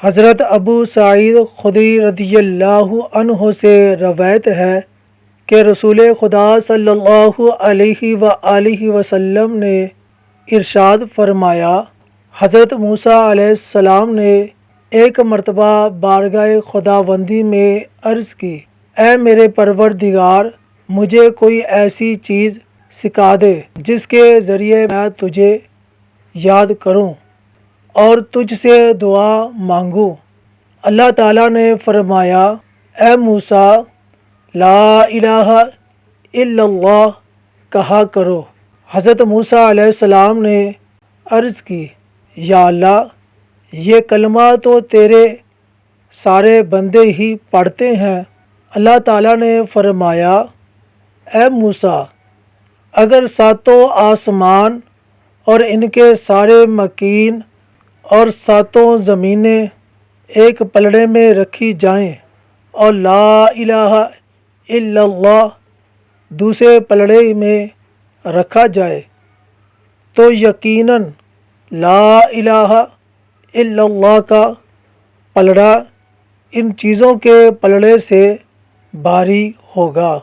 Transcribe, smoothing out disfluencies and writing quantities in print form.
حضرت ابو سعید خدری رضی اللہ عنہ سے روایت ہے کہ رسول خدا صلی اللہ علیہ وآلہ وسلم نے ارشاد فرمایا، حضرت موسیٰ علیہ السلام نے ایک مرتبہ بارگاہ خداوندی میں عرض کی، اے میرے پروردگار، مجھے کوئی ایسی چیز سکھا دے جس کے ذریعے میں تجھے یاد کروں اور تجھ سے دعا مانگوں۔ اللہ تعالیٰ نے فرمایا، اے موسیٰ، لا الہ الا اللہ کہا کرو۔ حضرت موسیٰ علیہ السلام نے عرض کی، یا اللہ، یہ کلمہ تو تیرے سارے بندے ہی پڑھتے ہیں۔ اللہ تعالیٰ نے فرمایا، اے موسیٰ، اگر ساتوں آسمان اور ان کے سارے مکین اور ساتوں زمینیں ایک پلڑے میں رکھی جائیں اور لا الہ الا اللہ دوسرے پلڑے میں رکھا جائے، تو یقیناً لا الہ الا اللہ کا پلڑا ان چیزوں کے پلڑے سے بھاری ہوگا۔